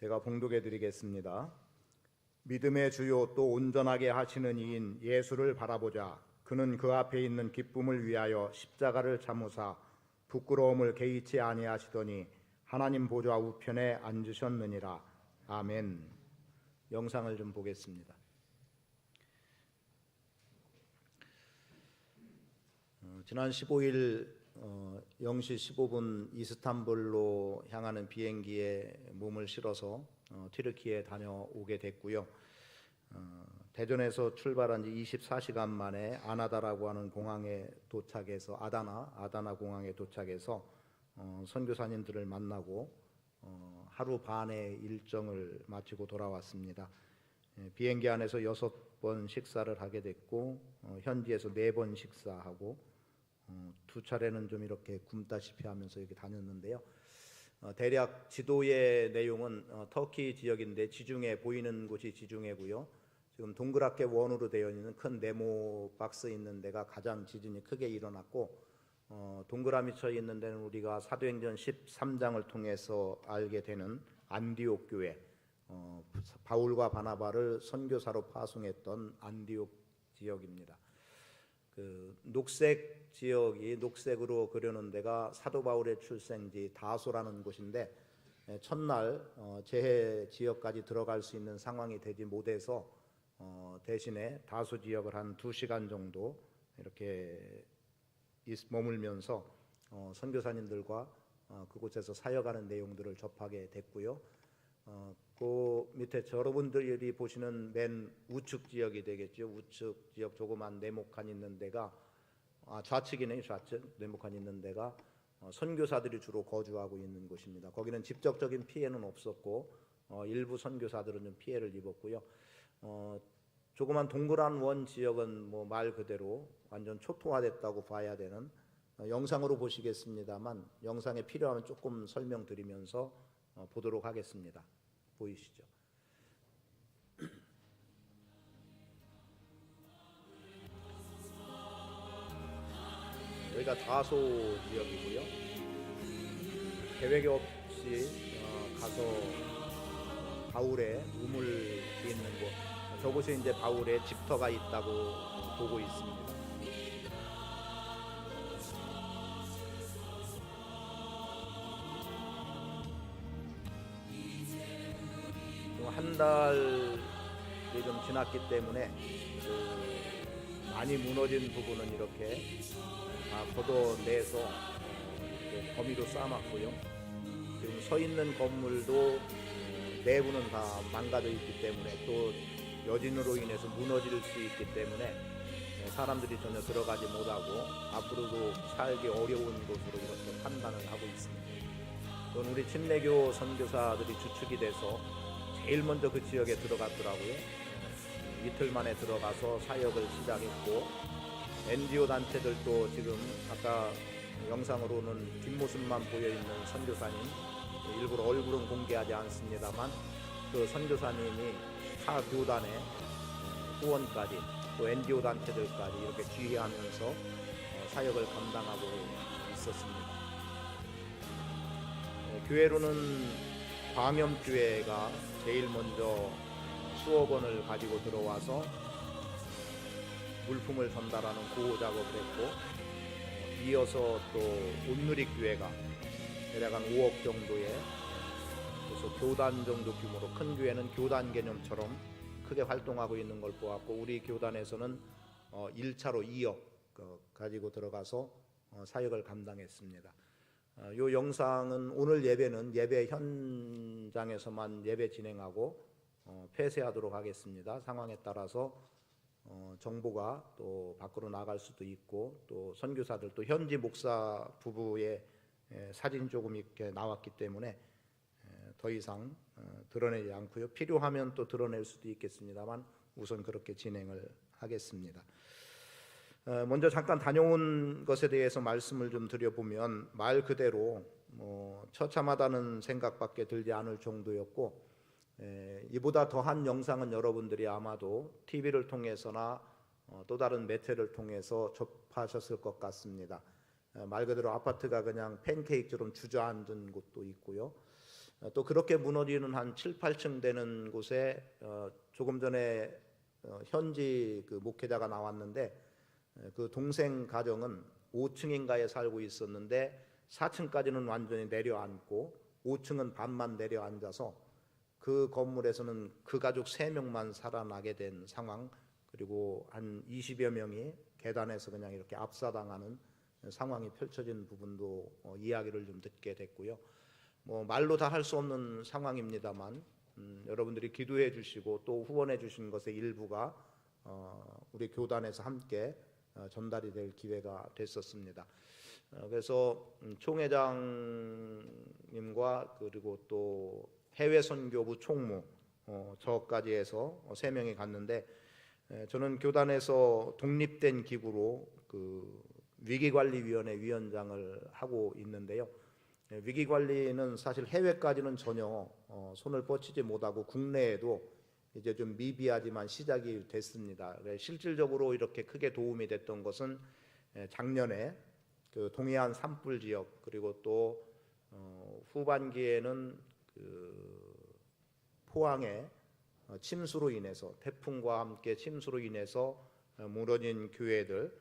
제가 봉독해 드리겠습니다. 믿음의 주요 또 온전하게 하시는 이인 예수를 바라보자. 그는 그 앞에 있는 기쁨을 위하여 십자가를 참으사 부끄러움을 개의치 아니하시더니 하나님 보좌 우편에 앉으셨느니라. 아멘. 영상을 좀 보겠습니다. 지난 15일 0시 15분 이스탄불로 향하는 비행기에 몸을 실어서 튀르키예에 다녀오게 됐고요. 대전에서 출발한 지 24시간 만에 아나다라고 하는 공항에 도착해서 아다나 공항에 도착해서 선교사님들을 만나고 하루 반의 일정을 마치고 돌아왔습니다. 비행기 안에서 6번 식사를 하게 됐고 현지에서 4번 식사하고 두 차례는 좀 이렇게 굶다시피 하면서 이렇게 다녔는데요. 대략 지도의 내용은 터키 지역인데 지중해 보이는 곳이 지중해고요. 지금 동그랗게 원으로 되어 있는 큰 네모 박스 있는 데가 가장 지진이 크게 일어났고 동그라미 쳐 있는 데는 우리가 사도행전 13장을 통해서 알게 되는 안디옥 교회, 바울과 바나바를 선교사로 파송했던 안디옥 지역입니다. 그 녹색 지역이 녹색으로 그려놓은 데가 사도 바울의 출생지 다소라는 곳인데 첫날 재해 지역까지 들어갈 수 있는 상황이 되지 못해서 대신에 다소 지역을 한 2시간 정도 이렇게 머물면서 선교사님들과 그곳에서 사역하는 내용들을 접하게 됐고요. 그 밑에 여러분들이 보시는 맨 우측 지역이 되겠죠. 우측 지역 조그만 네모칸 있는 데가 좌측이네요. 좌측 네모칸 있는 데가 선교사들이 주로 거주하고 있는 곳입니다. 거기는 직접적인 피해는 없었고 일부 선교사들은 좀 피해를 입었고요. 조그만 동그란 원 지역은 뭐 말 그대로 완전 초토화됐다고 봐야 되는, 영상으로 보시겠습니다만 영상에 필요하면 조금 설명드리면서 보도록 하겠습니다. 보이시죠? 여기가 다소 지역이고요. 계획 없이 가서 바울의 우물이 있는 곳, 저곳에 이제 바울의 집터가 있다고 보고 있습니다. 한 달이 좀 지났기 때문에 많이 무너진 부분은 이렇게 다 걷어내서 거미로 쌓아놨고요. 지금 서 있는 건물도 내부는 다 망가져 있기 때문에 또 여진으로 인해서 무너질 수 있기 때문에 사람들이 전혀 들어가지 못하고 앞으로도 살기 어려운 곳으로 이렇게 판단을 하고 있습니다. 또 우리 침례교 선교사들이 주축이 돼서 제일 먼저 그 지역에 들어갔더라고요. 이틀 만에 들어가서 사역을 시작했고 NGO 단체들도 지금 아까 영상으로는 뒷모습만 보여있는 선교사님, 일부러 얼굴은 공개하지 않습니다만 그 선교사님이 타 교단의 후원까지 또 NGO 단체들까지 이렇게 지휘하면서 사역을 감당하고 있었습니다. 교회로는 광염교회가 제일 먼저 수억 원을 가지고 들어와서 물품을 전달하는 보호 작업을 했고, 이어서 또 온누리교회가 대략 한 5억 정도의, 그래서 교단 정도 규모로, 큰 교회는 교단 개념처럼 크게 활동하고 있는 걸 보았고, 우리 교단에서는 1차로 2억 가지고 들어가서 사역을 감당했습니다. 이 영상은 오늘 예배는 예배 현장에서만 예배 진행하고 폐쇄하도록 하겠습니다. 상황에 따라서 정보가 또 밖으로 나갈 수도 있고, 또 선교사들, 또 현지 목사 부부의 사진 조금 이렇게 나왔기 때문에 더 이상 드러내지 않고요. 필요하면 또 드러낼 수도 있겠습니다만 우선 그렇게 진행을 하겠습니다. 먼저 잠깐 다녀온 것에 대해서 말씀을 좀 드려보면, 말 그대로 처참하다는 생각밖에 들지 않을 정도였고, 이보다 더한 영상은 여러분들이 아마도 TV를 통해서나 또 다른 매체를 통해서 접하셨을 것 같습니다. 말 그대로 아파트가 그냥 팬케이크처럼 주저앉은 곳도 있고요. 또 그렇게 무너지는 한 7, 8층 되는 곳에 조금 전에 현지 그 목회자가 나왔는데 그 동생 가정은 5층인가에 살고 있었는데 4층까지는 완전히 내려앉고 5층은 반만 내려앉아서 그 건물에서는 그 가족 3명만 살아나게 된 상황, 그리고 한 20여 명이 계단에서 그냥 이렇게 압사당하는 상황이 펼쳐진 부분도 이야기를 좀 듣게 됐고요. 뭐 말로 다 할 수 없는 상황입니다만 여러분들이 기도해 주시고 또 후원해 주신 것의 일부가 우리 교단에서 함께 전달이 될 기회가 됐었습니다. 그래서 총회장님과 그리고 또 해외 선교부 총무 저까지 해서 3명이 갔는데, 저는 교단에서 독립된 기구로 그 위기관리위원회 위원장을 하고 있는데요. 위기관리는 사실 해외까지는 전혀 손을 뻗치지 못하고 국내에도 이제 좀 미비하지만 시작이 됐습니다. 실질적으로 이렇게 크게 도움이 됐던 것은 작년에 그 동해안 산불 지역, 그리고 또 후반기에는 그 포항에 침수로 인해서, 태풍과 함께 침수로 인해서 무너진 교회들,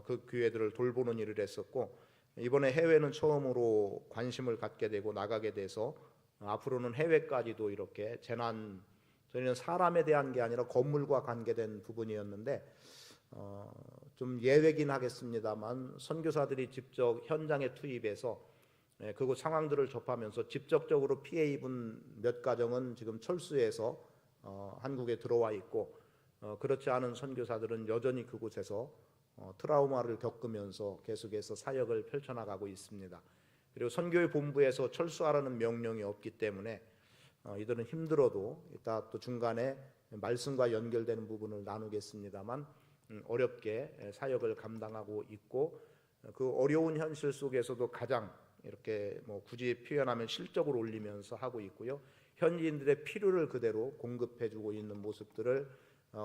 그 교회들을 돌보는 일을 했었고, 이번에 해외는 처음으로 관심을 갖게 되고 나가게 돼서 앞으로는 해외까지도 이렇게 재난, 저희는 사람에 대한 게 아니라 건물과 관계된 부분이었는데 좀 예외긴 하겠습니다만 선교사들이 직접 현장에 투입해서 그곳 상황들을 접하면서 직접적으로 피해 입은 몇 가정은 지금 철수해서 한국에 들어와 있고, 그렇지 않은 선교사들은 여전히 그곳에서 트라우마를 겪으면서 계속해서 사역을 펼쳐나가고 있습니다. 그리고 선교회 본부에서 철수하라는 명령이 없기 때문에 이들은 힘들어도 이따 또 중간에 말씀과 연결되는 부분을 나누겠습니다만 어렵게 사역을 감당하고 있고, 그 어려운 현실 속에서도 가장 이렇게 뭐 굳이 표현하면 실적을 올리면서 하고 있고요. 현지인들의 필요를 그대로 공급해주고 있는 모습들을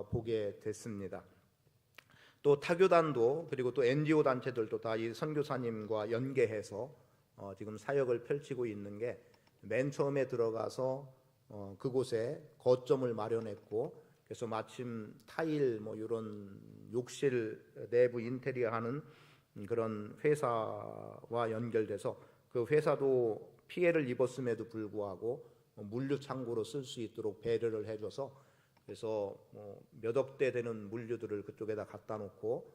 보게 됐습니다. 또 타교단도 그리고 또 NGO 단체들도 다 이 선교사님과 연계해서 지금 사역을 펼치고 있는 게, 맨 처음에 들어가서 그곳에 거점을 마련했고, 그래서 마침 타일 뭐 이런 욕실 내부 인테리어 하는 그런 회사와 연결돼서 그 회사도 피해를 입었음에도 불구하고 물류 창고로 쓸 수 있도록 배려를 해줘서, 그래서 몇 억대 되는 물류들을 그쪽에다 갖다 놓고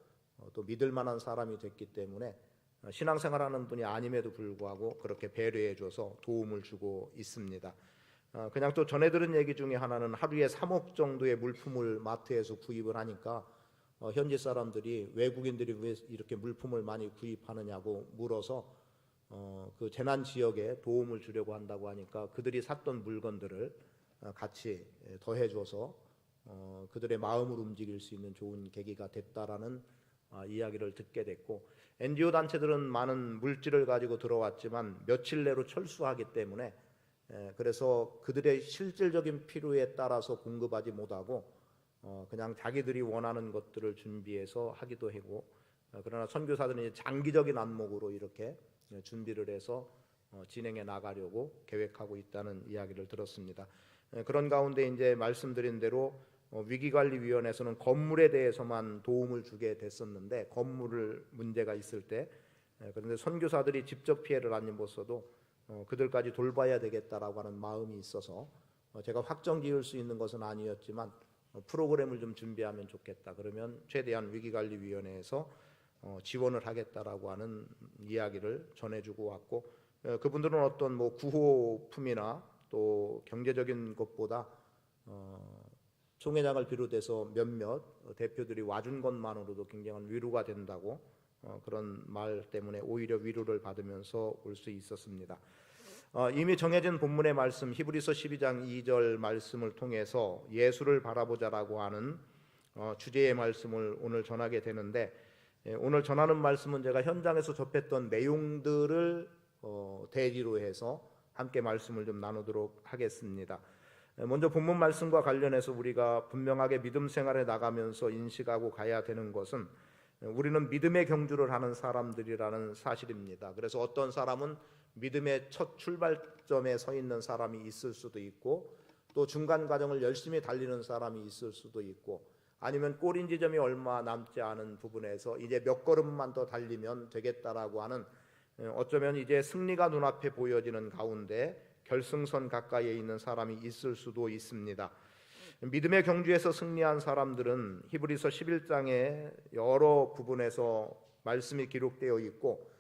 또 믿을 만한 사람이 됐기 때문에 신앙생활하는 분이 아님에도 불구하고 그렇게 배려해줘서 도움을 주고 있습니다. 그냥 또 전해 들은 얘기 중에 하나는 하루에 3억 정도의 물품을 마트에서 구입을 하니까 현지 사람들이 외국인들이 왜 이렇게 물품을 많이 구입하느냐고 물어서 그 재난 지역에 도움을 주려고 한다고 하니까 그들이 샀던 물건들을 같이 더해줘서 그들의 마음을 움직일 수 있는 좋은 계기가 됐다라는 이야기를 듣게 됐고, NGO 단체들은 많은 물질을 가지고 들어왔지만 며칠 내로 철수하기 때문에 그래서 그들의 실질적인 필요에 따라서 공급하지 못하고 그냥 자기들이 원하는 것들을 준비해서 하기도 하고, 그러나 선교사들은 이제 장기적인 안목으로 이렇게 준비를 해서 진행해 나가려고 계획하고 있다는 이야기를 들었습니다. 그런 가운데 이제 말씀드린 대로 위기관리위원회에서는 건물에 대해서만 도움을 주게 됐었는데, 건물을 문제가 있을 때, 그런데 선교사들이 직접 피해를 안 입었어도 그들까지 돌봐야 되겠다라고 하는 마음이 있어서 제가 확정 지을 수 있는 것은 아니었지만 프로그램을 좀 준비하면 좋겠다, 그러면 최대한 위기관리위원회에서 지원을 하겠다라고 하는 이야기를 전해주고 왔고, 그분들은 어떤 뭐 구호품이나 또 경제적인 것보다 총회장을 비롯해서 몇몇 대표들이 와준 것만으로도 굉장한 위로가 된다고 그런 말 때문에 오히려 위로를 받으면서 올 수 있었습니다. 이미 정해진 본문의 말씀 히브리서 12장 2절 말씀을 통해서 예수를 바라보자라고 하는 주제의 말씀을 오늘 전하게 되는데, 오늘 전하는 말씀은 제가 현장에서 접했던 내용들을 대지로 해서 함께 말씀을 좀 나누도록 하겠습니다. 먼저 본문 말씀과 관련해서 우리가 분명하게 믿음 생활에 나가면서 인식하고 가야 되는 것은 우리는 믿음의 경주를 하는 사람들이라는 사실입니다. 그래서 어떤 사람은 믿음의 첫 출발점에 서 있는 사람이 있을 수도 있고, 또 중간 과정을 열심히 달리는 사람이 있을 수도 있고, 아니면 골인 지점이 얼마 남지 않은 부분에서 이제 몇 걸음만 더 달리면 되겠다라고 하는, 어쩌면 이제 승리가 눈앞에 보여지는 가운데 결승선 가까이에 있는 사람이 있을 수도 있습니다. 믿음의 경주에서 승리한 사람들은 히브리서 11장에 여러 부분에서 말씀이 기록되어 있고,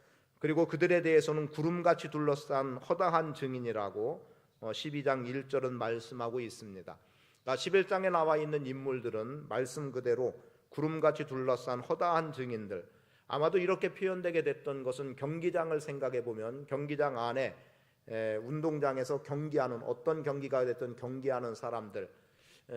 그리고 그들에 대해서는 구름같이 둘러싼 허다한 증인이라고 12장 1절은 말씀하고 있습니다. 11장에 나와 있는 인물들은 말씀 그대로 구름같이 둘러싼 허다한 증인들, 아마도 이렇게 표현되게 됐던 것은 경기장을 생각해 보면 경기장 안에 운동장에서 경기하는, 어떤 경기가 됐든 경기하는 사람들,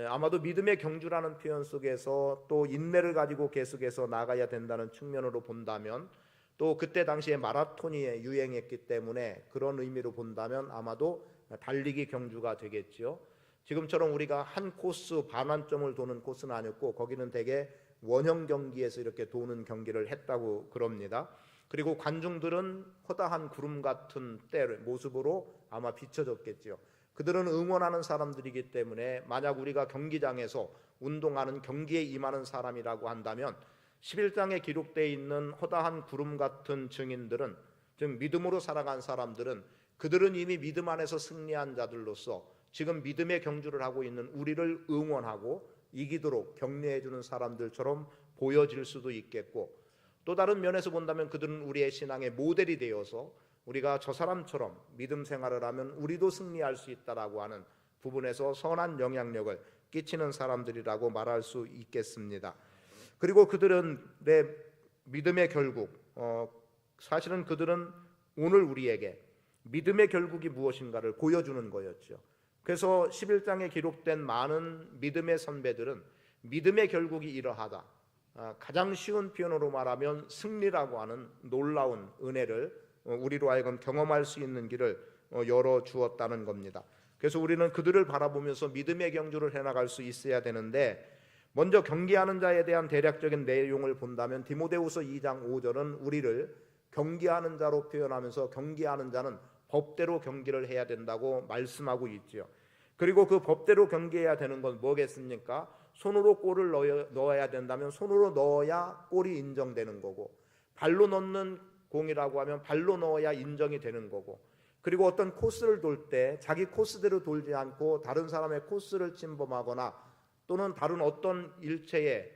아마도 믿음의 경주라는 표현 속에서 또 인내를 가지고 계속해서 나가야 된다는 측면으로 본다면, 또 그때 당시에 마라톤이 유행했기 때문에 그런 의미로 본다면 아마도 달리기 경주가 되겠지요. 지금처럼 우리가 한 코스 반환점을 도는 코스는 아니었고, 거기는 대개 원형 경기에서 이렇게 도는 경기를 했다고 그럽니다. 그리고 관중들은 허다한 구름 같은 때 모습으로 아마 비춰졌겠지요. 그들은 응원하는 사람들이기 때문에 만약 우리가 경기장에서 운동하는 경기에 임하는 사람이라고 한다면 11장에 기록되어 있는 허다한 구름 같은 증인들은, 즉 믿음으로 살아간 사람들은, 그들은 이미 믿음 안에서 승리한 자들로서 지금 믿음의 경주를 하고 있는 우리를 응원하고 이기도록 격려해 주는 사람들처럼 보여질 수도 있겠고, 또 다른 면에서 본다면 그들은 우리의 신앙의 모델이 되어서 우리가 저 사람처럼 믿음 생활을 하면 우리도 승리할 수 있다라고 하는 부분에서 선한 영향력을 끼치는 사람들이라고 말할 수 있겠습니다. 그리고 그들은 내 믿음의 결국, 사실은 그들은 오늘 우리에게 믿음의 결국이 무엇인가를 보여주는 거였죠. 그래서 11장에 기록된 많은 믿음의 선배들은 믿음의 결국이 이러하다, 가장 쉬운 표현으로 말하면 승리라고 하는 놀라운 은혜를 우리로 하여금 경험할 수 있는 길을 열어주었다는 겁니다. 그래서 우리는 그들을 바라보면서 믿음의 경주를 해나갈 수 있어야 되는데, 먼저 경기하는 자에 대한 대략적인 내용을 본다면 디모데후서 2장 5절은 우리를 경기하는 자로 표현하면서 경기하는 자는 법대로 경기를 해야 된다고 말씀하고 있지요. 그리고 그 법대로 경기해야 되는 건 뭐겠습니까? 손으로 골을 넣어야 된다면 손으로 넣어야 골이 인정되는 거고, 발로 넣는 공이라고 하면 발로 넣어야 인정이 되는 거고, 그리고 어떤 코스를 돌 때 자기 코스대로 돌지 않고 다른 사람의 코스를 침범하거나 또는 다른 어떤 일체의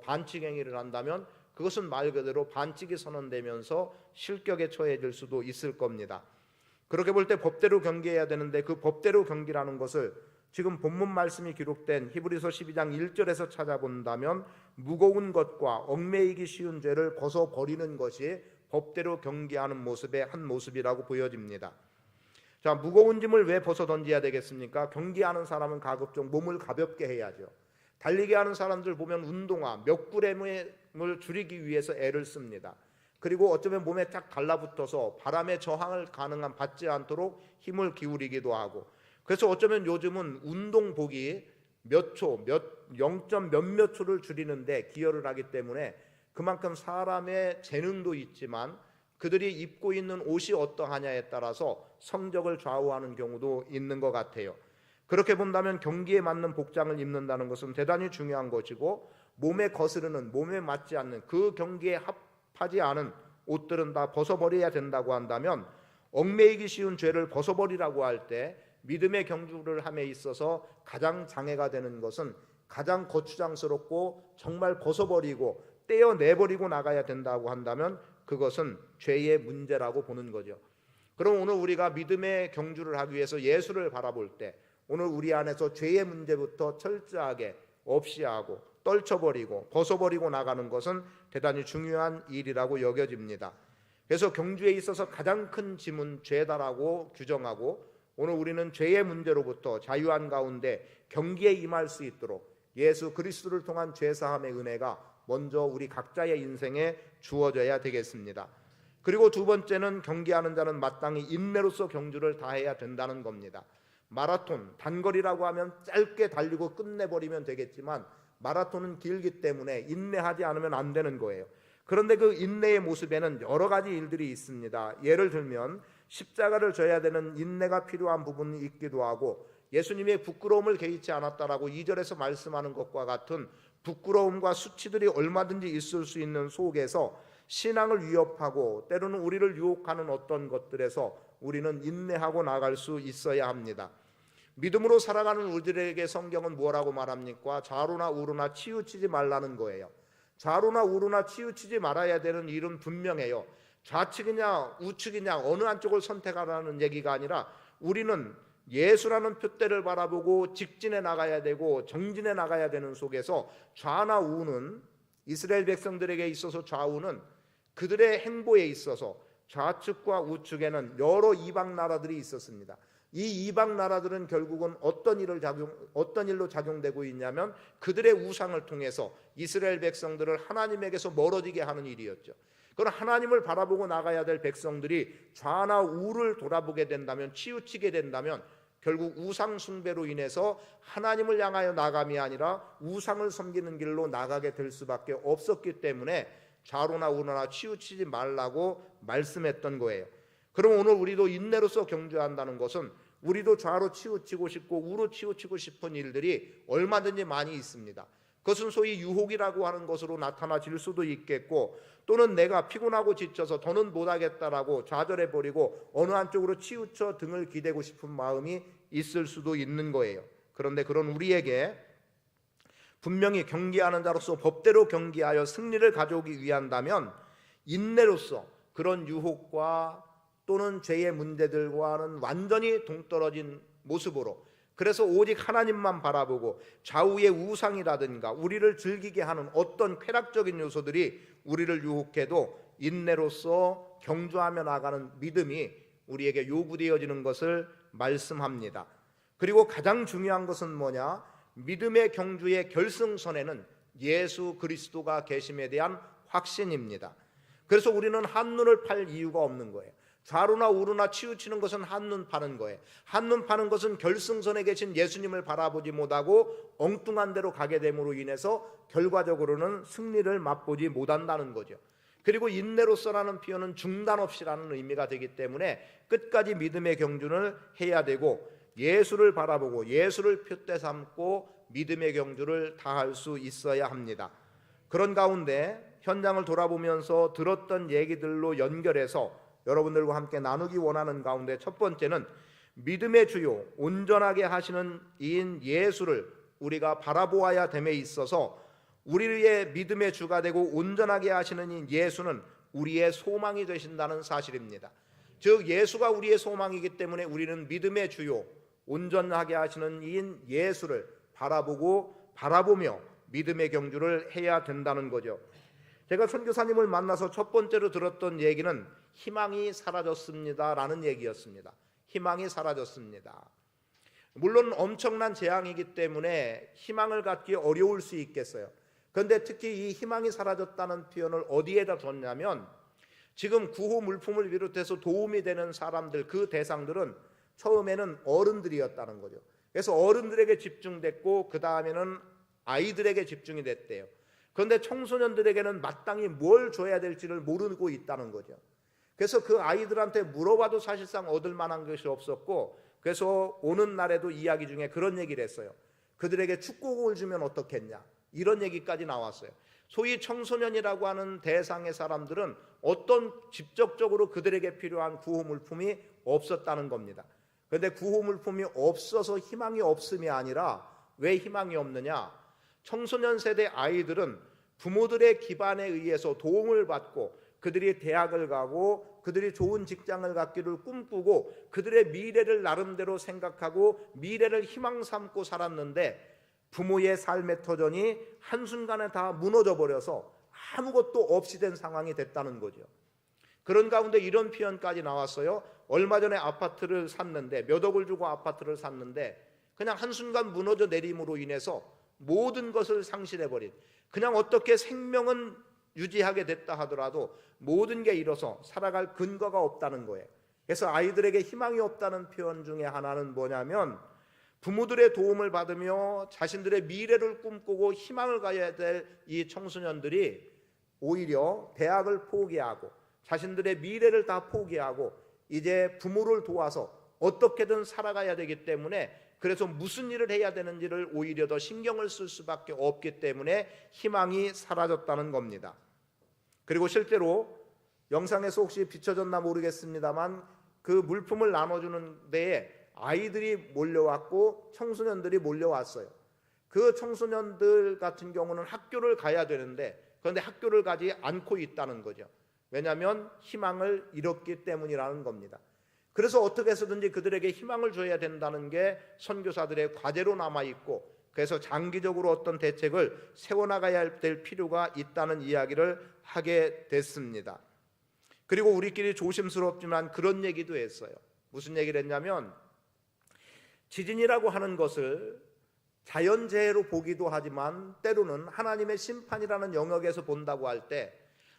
반칙 행위를 한다면 그것은 말 그대로 반칙이 선언되면서 실격에 처해질 수도 있을 겁니다. 그렇게 볼 때 법대로 경기해야 되는데, 그 법대로 경기라는 것을 지금 본문 말씀이 기록된 히브리서 12장 1절에서 찾아본다면 무거운 것과 얽매이기 쉬운 죄를 벗어버리는 것이 법대로 경기하는 모습의 한 모습이라고 보여집니다. 자, 무거운 짐을 왜 벗어 던져야 되겠습니까? 경기하는 사람은 가급적 몸을 가볍게 해야죠. 달리기 하는 사람들 보면 운동화 몇 그램을 줄이기 위해서 애를 씁니다. 그리고 어쩌면 몸에 쫙 달라붙어서 바람의 저항을 가능한 받지 않도록 힘을 기울이기도 하고, 그래서 어쩌면 요즘은 운동복이 몇 초, 0점 몇몇 초를 줄이는데 기여를 하기 때문에 그만큼 사람의 재능도 있지만 그들이 입고 있는 옷이 어떠하냐에 따라서 성적을 좌우하는 경우도 있는 것 같아요. 그렇게 본다면 경기에 맞는 복장을 입는다는 것은 대단히 중요한 것이고, 몸에 거스르는, 몸에 맞지 않는, 그 경기에 합하지 않은 옷들은 다 벗어버려야 된다고 한다면, 얽매이기 쉬운 죄를 벗어버리라고 할 때 믿음의 경주를 함에 있어서 가장 장애가 되는 것은, 가장 거추장스럽고 정말 벗어버리고 떼어내버리고 나가야 된다고 한다면 그것은 죄의 문제라고 보는 거죠. 그럼 오늘 우리가 믿음의 경주를 하기 위해서 예수를 바라볼 때 오늘 우리 안에서 죄의 문제부터 철저하게 없이하고 떨쳐버리고 벗어버리고 나가는 것은 대단히 중요한 일이라고 여겨집니다. 그래서 경주에 있어서 가장 큰 짐은 죄다라고 규정하고, 오늘 우리는 죄의 문제로부터 자유한 가운데 경기에 임할 수 있도록 예수 그리스도를 통한 죄사함의 은혜가 먼저 우리 각자의 인생에 주어져야 되겠습니다. 그리고 두 번째는 경기하는 자는 마땅히 인내로서 경주를 다해야 된다는 겁니다. 마라톤, 단거리라고 하면 짧게 달리고 끝내버리면 되겠지만 마라톤은 길기 때문에 인내하지 않으면 안 되는 거예요. 그런데 그 인내의 모습에는 여러 가지 일들이 있습니다. 예를 들면 십자가를 져야 되는 인내가 필요한 부분이 있기도 하고, 예수님의 부끄러움을 개의치 않았다라고 2절에서 말씀하는 것과 같은 부끄러움과 수치들이 얼마든지 있을 수 있는 속에서 신앙을 위협하고 때로는 우리를 유혹하는 어떤 것들에서 우리는 인내하고 나갈 수 있어야 합니다. 믿음으로 살아가는 우리들에게 성경은 뭐라고 말합니까? 좌로나 우로나 치우치지 말라는 거예요. 좌로나 우로나 치우치지 말아야 되는 일은 분명해요. 좌측이냐 우측이냐 어느 한쪽을 선택하라는 얘기가 아니라 우리는 예수라는 표대를 바라보고 직진해 나가야 되고 정진해 나가야 되는 속에서 좌나 우는, 이스라엘 백성들에게 있어서 좌우는 그들의 행보에 있어서 좌측과 우측에는 여러 이방 나라들이 있었습니다. 이 이방 나라들은 결국은 어떤 일로 작용되고 있냐면 그들의 우상을 통해서 이스라엘 백성들을 하나님에게서 멀어지게 하는 일이었죠. 그런 하나님을 바라보고 나가야 될 백성들이 좌나 우를 돌아보게 된다면, 치우치게 된다면 결국 우상 숭배로 인해서 하나님을 향하여 나감이 아니라 우상을 섬기는 길로 나가게 될 수밖에 없었기 때문에 좌로나 우로나 치우치지 말라고 말씀했던 거예요. 그럼 오늘 우리도 인내로서 경주한다는 것은 우리도 좌로 치우치고 싶고 우로 치우치고 싶은 일들이 얼마든지 많이 있습니다. 그것은 소위 유혹이라고 하는 것으로 나타나질 수도 있겠고, 또는 내가 피곤하고 지쳐서 더는 못하겠다라고 좌절해버리고 어느 한쪽으로 치우쳐 등을 기대고 싶은 마음이 있을 수도 있는 거예요. 그런데 그런 우리에게 분명히 경계하는 자로서 법대로 경계하여 승리를 가져오기 위한다면 인내로서 그런 유혹과 또는 죄의 문제들과는 완전히 동떨어진 모습으로, 그래서 오직 하나님만 바라보고 좌우의 우상이라든가 우리를 즐기게 하는 어떤 쾌락적인 요소들이 우리를 유혹해도 인내로서 경주하며 나가는 믿음이 우리에게 요구되어지는 것을 말씀합니다. 그리고 가장 중요한 것은 뭐냐? 믿음의 경주의 결승선에는 예수 그리스도가 계심에 대한 확신입니다. 그래서 우리는 한눈을 팔 이유가 없는 거예요. 좌로나 우로나 치우치는 것은 한눈 파는 거예요. 한눈 파는 것은 결승선에 계신 예수님을 바라보지 못하고 엉뚱한 데로 가게 됨으로 인해서 결과적으로는 승리를 맛보지 못한다는 거죠. 그리고 인내로서라는 표현은 중단 없이라는 의미가 되기 때문에 끝까지 믿음의 경주를 해야 되고, 예수를 바라보고 예수를 표대 삼고 믿음의 경주를 다할 수 있어야 합니다. 그런 가운데 현장을 돌아보면서 들었던 얘기들로 연결해서 여러분들과 함께 나누기 원하는 가운데 첫 번째는 믿음의 주요 온전하게 하시는 이인 예수를 우리가 바라보아야 됨에 있어서 우리의 믿음의 주가 되고 온전하게 하시는 이 예수는 우리의 소망이 되신다는 사실입니다. 즉 예수가 우리의 소망이기 때문에 우리는 믿음의 주요 온전하게 하시는 이인 예수를 바라보며 믿음의 경주를 해야 된다는 거죠. 제가 선교사님을 만나서 첫 번째로 들었던 얘기는 희망이 사라졌습니다라는 얘기였습니다. 희망이 사라졌습니다. 물론 엄청난 재앙이기 때문에 희망을 갖기 어려울 수 있겠어요. 그런데 특히 이 희망이 사라졌다는 표현을 어디에다 뒀냐면, 지금 구호 물품을 비롯해서 도움이 되는 사람들, 그 대상들은 처음에는 어른들이었다는 거죠. 그래서 어른들에게 집중됐고 그 다음에는 아이들에게 집중이 됐대요. 그런데 청소년들에게는 마땅히 뭘 줘야 될지를 모르고 있다는 거죠. 그래서 그 아이들한테 물어봐도 사실상 얻을 만한 것이 없었고, 그래서 오는 날에도 이야기 중에 그런 얘기를 했어요. 그들에게 축구공을 주면 어떻겠냐, 이런 얘기까지 나왔어요. 소위 청소년이라고 하는 대상의 사람들은 어떤 직접적으로 그들에게 필요한 구호 물품이 없었다는 겁니다. 그런데 구호 물품이 없어서 희망이 없음이 아니라 왜 희망이 없느냐? 청소년 세대 아이들은 부모들의 기반에 의해서 도움을 받고 그들이 대학을 가고 그들이 좋은 직장을 갖기를 꿈꾸고 그들의 미래를 나름대로 생각하고 미래를 희망 삼고 살았는데, 부모의 삶의 터전이 한순간에 다 무너져 버려서 아무것도 없이 된 상황이 됐다는 거죠. 그런 가운데 이런 표현까지 나왔어요. 얼마 전에 아파트를 샀는데, 몇 억을 주고 아파트를 샀는데 그냥 한순간 무너져 내림으로 인해서 모든 것을 상실해버린, 그냥 어떻게 생명은 유지하게 됐다 하더라도 모든 게 잃어서 살아갈 근거가 없다는 거예요. 그래서 아이들에게 희망이 없다는 표현 중에 하나는 뭐냐면, 부모들의 도움을 받으며 자신들의 미래를 꿈꾸고 희망을 가져야 될 이 청소년들이 오히려 대학을 포기하고 자신들의 미래를 다 포기하고 이제 부모를 도와서 어떻게든 살아가야 되기 때문에 그래서 무슨 일을 해야 되는지를 오히려 더 신경을 쓸 수밖에 없기 때문에 희망이 사라졌다는 겁니다. 그리고 실제로 영상에서 혹시 비춰졌나 모르겠습니다만 그 물품을 나눠주는 데에 아이들이 몰려왔고 청소년들이 몰려왔어요. 그 청소년들 같은 경우는 학교를 가야 되는데 그런데 학교를 가지 않고 있다는 거죠. 왜냐하면 희망을 잃었기 때문이라는 겁니다. 그래서 어떻게 해서든지 그들에게 희망을 줘야 된다는 게 선교사들의 과제로 남아있고 그래서 장기적으로 어떤 대책을 세워나가야 될 필요가 있다는 이야기를 하게 됐습니다. 그리고 우리끼리 조심스럽지만 그런 얘기도 했어요. 무슨 얘기를 했냐면 지진이라고 하는 것을 자연재해로 보기도 하지만 때로는 하나님의 심판이라는 영역에서 본다고 할 때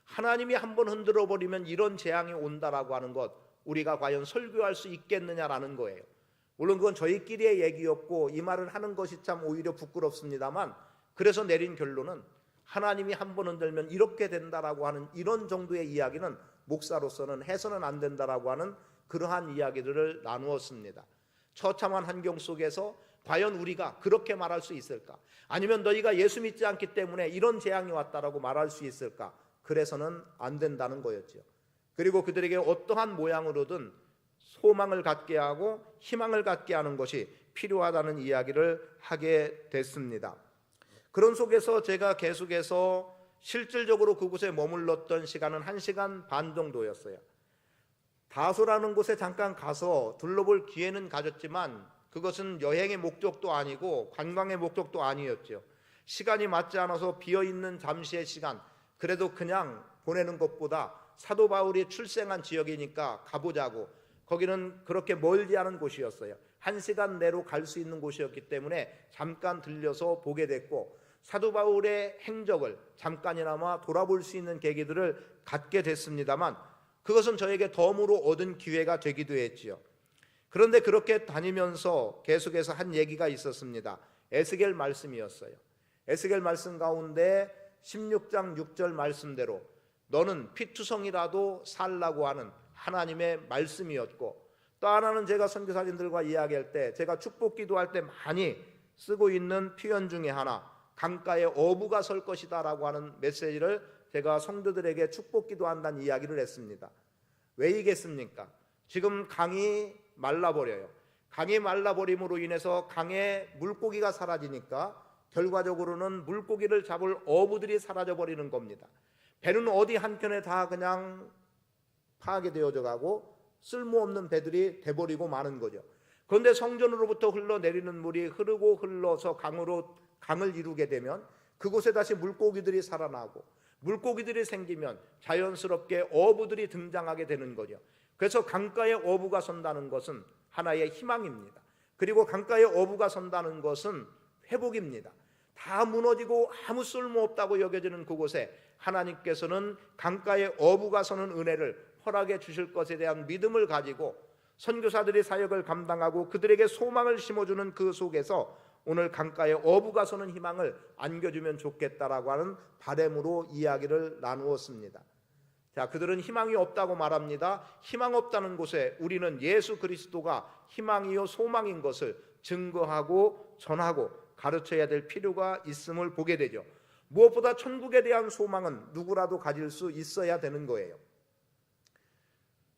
하나님이 한번 흔들어 버리면 이런 재앙이 온다라고 하는 것 우리가 과연 설교할 수 있겠느냐라는 거예요. 물론 그건 저희끼리의 얘기였고 이 말을 하는 것이 참 오히려 부끄럽습니다만 그래서 내린 결론은 하나님이 한번 흔들면 이렇게 된다라고 하는 이런 정도의 이야기는 목사로서는 해서는 안 된다라고 하는 그러한 이야기들을 나누었습니다. 처참한 환경 속에서 과연 우리가 그렇게 말할 수 있을까? 아니면 너희가 예수 믿지 않기 때문에 이런 재앙이 왔다라고 말할 수 있을까? 그래서는 안 된다는 거였죠. 그리고 그들에게 어떠한 모양으로든 소망을 갖게 하고 희망을 갖게 하는 것이 필요하다는 이야기를 하게 됐습니다. 그런 속에서 제가 계속해서 실질적으로 그곳에 머물렀던 시간은 1시간 반 정도였어요. 다소라는 곳에 잠깐 가서 둘러볼 기회는 가졌지만 그것은 여행의 목적도 아니고 관광의 목적도 아니었죠. 시간이 맞지 않아서 비어있는 잠시의 시간, 그래도 그냥 보내는 것보다 사도 바울이 출생한 지역이니까 가보자고, 거기는 그렇게 멀지 않은 곳이었어요. 1시간 내로 갈 수 있는 곳이었기 때문에 잠깐 들려서 보게 됐고 사도 바울의 행적을 잠깐이나마 돌아볼 수 있는 계기들을 갖게 됐습니다만 그것은 저에게 덤으로 얻은 기회가 되기도 했지요. 그런데 그렇게 다니면서 계속해서 한 얘기가 있었습니다. 에스겔 말씀이었어요. 에스겔 말씀 가운데 16장 6절 말씀대로 너는 피투성이라도 살라고 하는 하나님의 말씀이었고, 또 하나는 제가 선교사님들과 이야기할 때 제가 축복 기도할 때 많이 쓰고 있는 표현 중에 하나, 강가에 어부가 설 것이다 라고 하는 메시지를 제가 성도들에게 축복 기도한다는 이야기를 했습니다. 왜 이겠습니까? 지금 강이 말라버려요. 강이 말라버림으로 인해서 강에 물고기가 사라지니까 결과적으로는 물고기를 잡을 어부들이 사라져버리는 겁니다. 배는 어디 한켠에 다 그냥 파괴되어져 가고 쓸모없는 배들이 돼버리고 마는 거죠. 그런데 성전으로부터 흘러내리는 물이 흐르고 흘러서 강을 이루게 되면 그곳에 다시 물고기들이 살아나고 물고기들이 생기면 자연스럽게 어부들이 등장하게 되는 거죠. 그래서 강가에 어부가 선다는 것은 하나의 희망입니다. 그리고 강가에 어부가 선다는 것은 회복입니다. 다 무너지고 아무 쓸모없다고 여겨지는 그곳에 하나님께서는 강가에 어부가 서는 은혜를 허락해 주실 것에 대한 믿음을 가지고 선교사들이 사역을 감당하고 그들에게 소망을 심어주는 그 속에서 오늘 강가에 어부가 서는 희망을 안겨주면 좋겠다라고 하는 바람으로 이야기를 나누었습니다. 자, 그들은 희망이 없다고 말합니다. 희망 없다는 곳에 우리는 예수 그리스도가 희망이요 소망인 것을 증거하고 전하고 가르쳐야 될 필요가 있음을 보게 되죠. 무엇보다 천국에 대한 소망은 누구라도 가질 수 있어야 되는 거예요.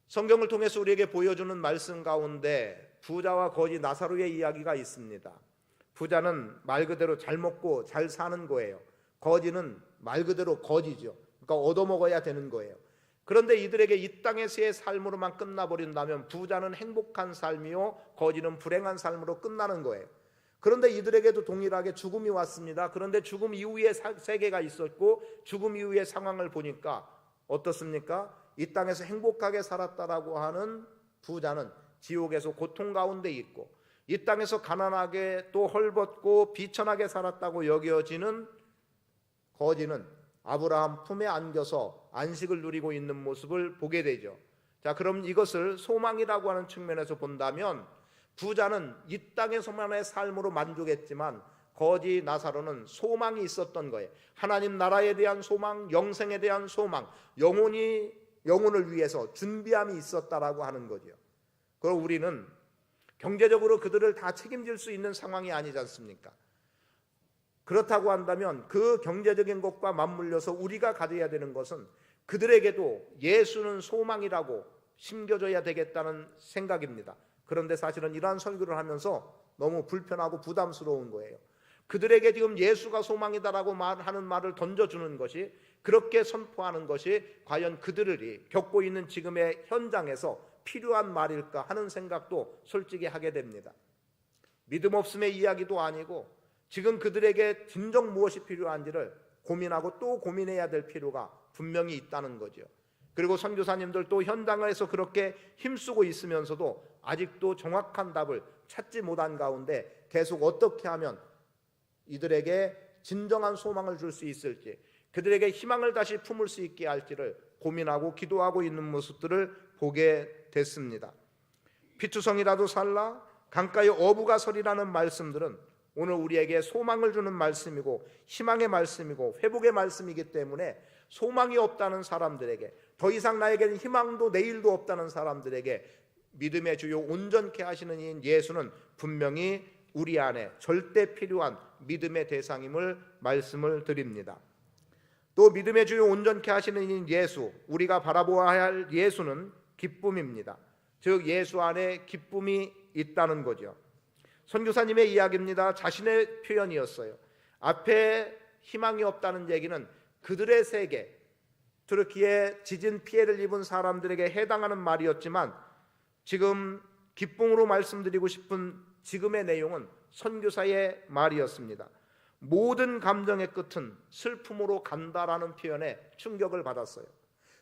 성경을 통해서 우리에게 보여주는 말씀 가운데 부자와 거지 나사로의 이야기가 있습니다. 부자는 말 그대로 잘 먹고 잘 사는 거예요. 거지는 말 그대로 거지죠. 그러니까 얻어먹어야 되는 거예요. 그런데 이들에게 이 땅에서의 삶으로만 끝나버린다면 부자는 행복한 삶이요 거지는 불행한 삶으로 끝나는 거예요. 그런데 이들에게도 동일하게 죽음이 왔습니다. 그런데 죽음 이후의 세계가 있었고 죽음 이후의 상황을 보니까 어떻습니까? 이 땅에서 행복하게 살았다라고 하는 부자는 지옥에서 고통 가운데 있고, 이 땅에서 가난하게 또 헐벗고 비천하게 살았다고 여겨지는 거지는 아브라함 품에 안겨서 안식을 누리고 있는 모습을 보게 되죠. 자, 그럼 이것을 소망이라고 하는 측면에서 본다면 부자는 이 땅에서만의 삶으로 만족했지만 거지 나사로는 소망이 있었던 거예요. 하나님 나라에 대한 소망, 영생에 대한 소망, 영혼이 영혼을 위해서 준비함이 있었다라고 하는 거죠. 그럼 우리는 경제적으로 그들을 다 책임질 수 있는 상황이 아니지 않습니까? 그렇다고 한다면 그 경제적인 것과 맞물려서 우리가 가져야 되는 것은 그들에게도 예수는 소망이라고 심겨줘야 되겠다는 생각입니다. 그런데 사실은 이러한 설교를 하면서 너무 불편하고 부담스러운 거예요. 그들에게 지금 예수가 소망이다라고 하는 말을 던져주는 것이, 그렇게 선포하는 것이 과연 그들이 겪고 있는 지금의 현장에서 필요한 말일까 하는 생각도 솔직히 하게 됩니다. 믿음 없음의 이야기도 아니고 지금 그들에게 진정 무엇이 필요한지를 고민하고 또 고민해야 될 필요가 분명히 있다는 거죠. 그리고 선교사님들 또 현장에서 그렇게 힘쓰고 있으면서도 아직도 정확한 답을 찾지 못한 가운데 계속 어떻게 하면 이들에게 진정한 소망을 줄 수 있을지, 그들에게 희망을 다시 품을 수 있게 할지를 고민하고 기도하고 있는 모습들을 보게 됐습니다. 피투성이라도 살라, 강가에 어부가 서리라는 말씀들은 오늘 우리에게 소망을 주는 말씀이고 희망의 말씀이고 회복의 말씀이기 때문에 소망이 없다는 사람들에게, 더 이상 나에게는 희망도 내일도 없다는 사람들에게 믿음의 주요 온전케 하시는 이인 예수는 분명히 우리 안에 절대 필요한 믿음의 대상임을 말씀을 드립니다. 또 믿음의 주요 온전케 하시는 이인 예수, 우리가 바라보아야 할 예수는 기쁨입니다. 즉 예수 안에 기쁨이 있다는 거죠. 선교사님의 이야기입니다. 자신의 표현이었어요. 앞에 희망이 없다는 얘기는 그들의 세계, 트르키에 지진 피해를 입은 사람들에게 해당하는 말이었지만 지금 기쁨으로 말씀드리고 싶은 지금의 내용은 선교사의 말이었습니다. 모든 감정의 끝은 슬픔으로 간다라는 표현에 충격을 받았어요.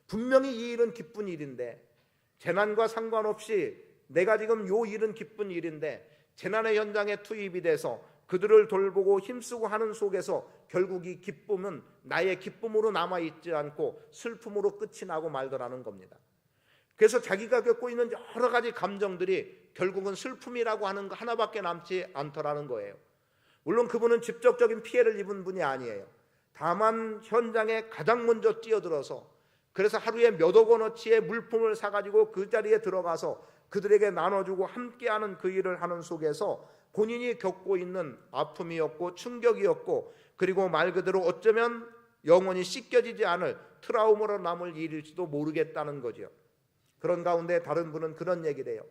분명히 이 일은 기쁜 일인데, 재난과 상관없이 내가 지금 요 일은 기쁜 일인데 재난의 현장에 투입이 돼서 그들을 돌보고 힘쓰고 하는 속에서 결국 이 기쁨은 나의 기쁨으로 남아있지 않고 슬픔으로 끝이 나고 말더라는 겁니다. 그래서 자기가 겪고 있는 여러 가지 감정들이 결국은 슬픔이라고 하는 거 하나밖에 남지 않더라는 거예요. 물론 그분은 직접적인 피해를 입은 분이 아니에요. 다만 현장에 가장 먼저 뛰어들어서, 그래서 하루에 몇억 원어치의 물품을 사가지고 그 자리에 들어가서 그들에게 나눠주고 함께하는 그 일을 하는 속에서 본인이 겪고 있는 아픔이었고 충격이었고, 그리고 말 그대로 어쩌면 영원히 씻겨지지 않을 트라우마로 남을 일일지도 모르겠다는 거죠. 그런 가운데 다른 분은 그런 얘기를 해요.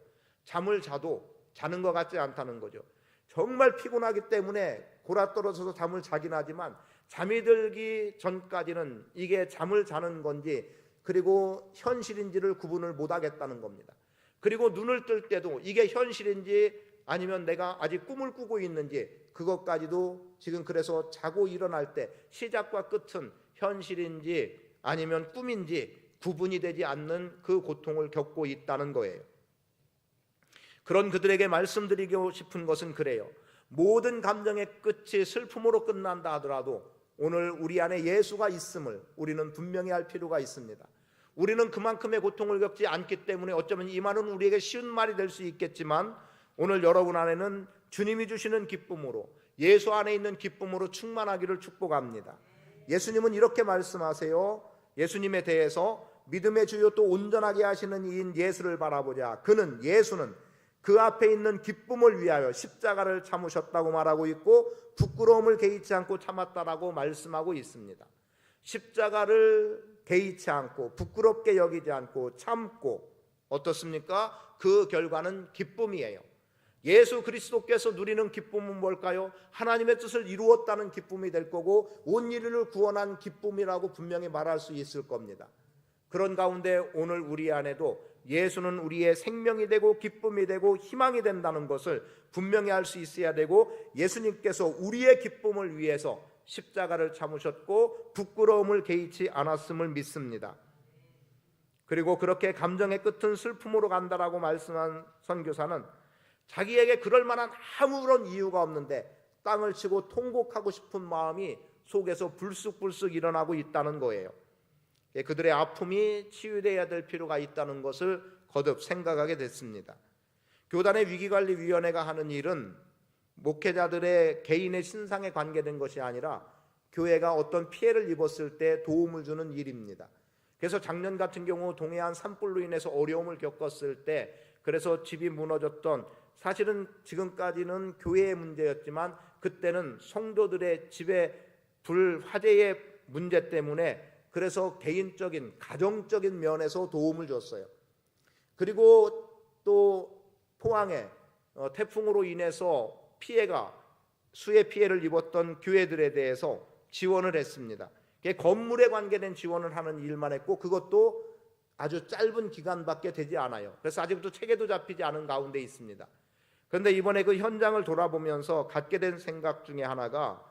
잠을 자도 자는 것 같지 않다는 거죠. 정말 피곤하기 때문에 골아떨어져서 잠을 자긴 하지만 잠이 들기 전까지는 이게 잠을 자는 건지 그리고 현실인지를 구분을 못하겠다는 겁니다. 그리고 눈을 뜰 때도 이게 현실인지 아니면 내가 아직 꿈을 꾸고 있는지, 그것까지도 지금 그래서 자고 일어날 때 시작과 끝은 현실인지 아니면 꿈인지 구분이 되지 않는 그 고통을 겪고 있다는 거예요. 그런 그들에게 말씀드리고 싶은 것은 그래요. 모든 감정의 끝이 슬픔으로 끝난다 하더라도 오늘 우리 안에 예수가 있음을 우리는 분명히 할 필요가 있습니다. 우리는 그만큼의 고통을 겪지 않기 때문에 어쩌면 이 말은 우리에게 쉬운 말이 될 수 있겠지만 오늘 여러분 안에는 주님이 주시는 기쁨으로, 예수 안에 있는 기쁨으로 충만하기를 축복합니다. 예수님은 이렇게 말씀하세요. 예수님에 대해서 믿음의 주요 또 온전하게 하시는 이인 예수를 바라보자. 그는, 예수는 그 앞에 있는 기쁨을 위하여 십자가를 참으셨다고 말하고 있고 부끄러움을 개의치 않고 참았다라고 말씀하고 있습니다. 십자가를 개의치 않고 부끄럽게 여기지 않고 참고 어떻습니까? 그 결과는 기쁨이에요. 예수 그리스도께서 누리는 기쁨은 뭘까요? 하나님의 뜻을 이루었다는 기쁨이 될 거고 온 인류를 구원한 기쁨이라고 분명히 말할 수 있을 겁니다. 그런 가운데 오늘 우리 안에도 예수는 우리의 생명이 되고 기쁨이 되고 희망이 된다는 것을 분명히 알 수 있어야 되고, 예수님께서 우리의 기쁨을 위해서 십자가를 참으셨고 부끄러움을 개의치 않았음을 믿습니다. 그리고 그렇게 감정의 끝은 슬픔으로 간다라고 말씀한 선교사는 자기에게 그럴 만한 아무런 이유가 없는데 땅을 치고 통곡하고 싶은 마음이 속에서 불쑥불쑥 일어나고 있다는 거예요. 그들의 아픔이 치유되어야 될 필요가 있다는 것을 거듭 생각하게 됐습니다. 교단의 위기관리위원회가 하는 일은 목회자들의 개인의 신상에 관계된 것이 아니라 교회가 어떤 피해를 입었을 때 도움을 주는 일입니다. 그래서 작년 같은 경우 동해안 산불로 인해서 어려움을 겪었을 때, 그래서 집이 무너졌던, 사실은 지금까지는 교회의 문제였지만 그때는 성도들의 집에 불 화재의 문제 때문에 그래서 개인적인 가정적인 면에서 도움을 줬어요. 그리고 또 포항에 태풍으로 인해서 수해 피해를 입었던 교회들에 대해서 지원을 했습니다. 건물에 관계된 지원을 하는 일만 했고, 그것도 아주 짧은 기간밖에 되지 않아요. 그래서 아직도 체계도 잡히지 않은 가운데 있습니다. 그런데 이번에 그 현장을 돌아보면서 갖게 된 생각 중에 하나가,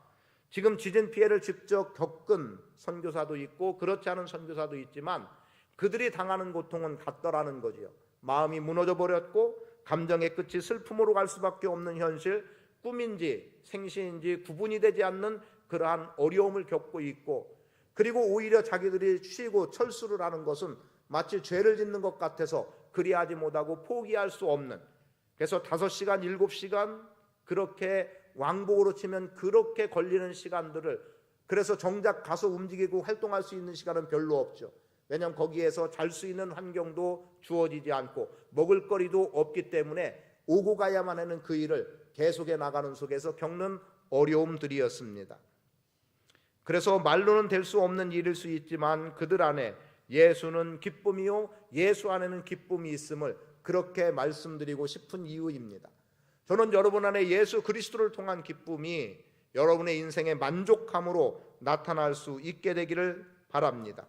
지금 지진 피해를 직접 겪은 선교사도 있고 그렇지 않은 선교사도 있지만 그들이 당하는 고통은 같더라는 거지요. 마음이 무너져 버렸고 감정의 끝이 슬픔으로 갈 수밖에 없는 현실, 꿈인지 생시인지 구분이 되지 않는 그러한 어려움을 겪고 있고, 그리고 오히려 자기들이 쉬고 철수를 하는 것은 마치 죄를 짓는 것 같아서 그리하지 못하고 포기할 수 없는, 그래서 5시간 7시간 그렇게 왕복으로 치면 그렇게 걸리는 시간들을, 그래서 정작 가서 움직이고 활동할 수 있는 시간은 별로 없죠. 왜냐하면 거기에서 잘 수 있는 환경도 주어지지 않고 먹을 거리도 없기 때문에 오고 가야만 하는 그 일을 계속해 나가는 속에서 겪는 어려움들이었습니다. 그래서 말로는 될 수 없는 일일 수 있지만 그들 안에 예수는 기쁨이요 예수 안에는 기쁨이 있음을 그렇게 말씀드리고 싶은 이유입니다. 저는 여러분 안에 예수 그리스도를 통한 기쁨이 여러분의 인생의 만족함으로 나타날 수 있게 되기를 바랍니다.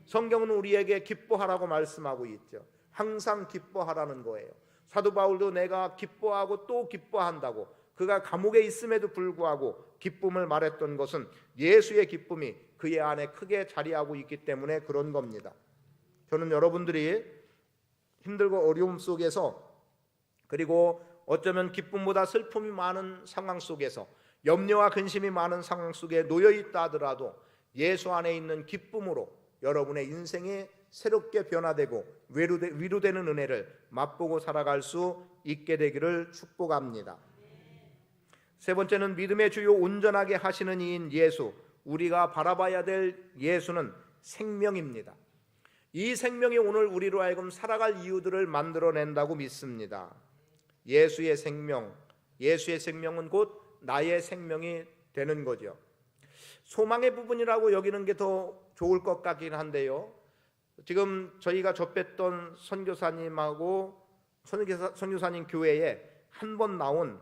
성경은 우리에게 기뻐하라고 말씀하고 있죠. 항상 기뻐하라는 거예요. 사도 바울도 내가 기뻐하고 또 기뻐한다고, 그가 감옥에 있음에도 불구하고 기쁨을 말했던 것은 예수의 기쁨이 그의 안에 크게 자리하고 있기 때문에 그런 겁니다. 저는 여러분들이 힘들고 어려움 속에서, 그리고 어쩌면 기쁨보다 슬픔이 많은 상황 속에서, 염려와 근심이 많은 상황 속에 놓여 있다 하더라도 예수 안에 있는 기쁨으로 여러분의 인생이 새롭게 변화되고 위로되는 은혜를 맛보고 살아갈 수 있게 되기를 축복합니다. 세 번째는 믿음의 주요 온전하게 하시는 이인 예수, 우리가 바라봐야 될 예수는 생명입니다. 이 생명이 오늘 우리로 하여금 살아갈 이유들을 만들어낸다고 믿습니다. 예수의 생명은 곧 나의 생명이 되는 거죠. 소망의 부분이라고 여기는 게 더 좋을 것 같긴 한데요, 지금 저희가 접했던 선교사님하고 선교사님 교회에 한 번 나온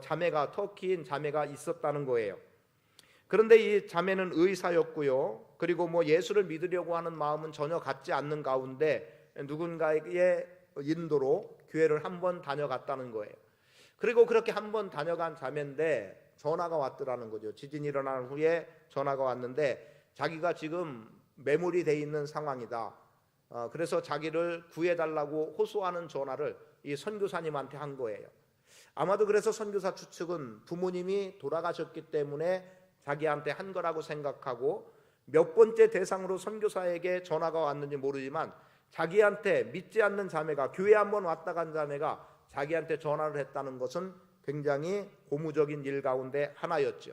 자매가, 터키인 자매가 있었다는 거예요. 그런데 이 자매는 의사였고요, 그리고 예수를 믿으려고 하는 마음은 전혀 갖지 않는 가운데 누군가의 인도로 교회를 한 번 다녀갔다는 거예요. 그리고 그렇게 한 번 다녀간 자매인데 전화가 왔더라는 거죠. 지진이 일어난 후에 전화가 왔는데 자기가 지금 매몰이 돼 있는 상황이다. 그래서 자기를 구해달라고 호소하는 전화를 이 선교사님한테 한 거예요. 아마도 그래서 선교사 추측은 부모님이 돌아가셨기 때문에 자기한테 한 거라고 생각하고, 몇 번째 대상으로 선교사에게 전화가 왔는지 모르지만 자기한테 믿지 않는 자매가, 교회 한번 왔다 간 자매가 자기한테 전화를 했다는 것은 굉장히 고무적인 일 가운데 하나였죠.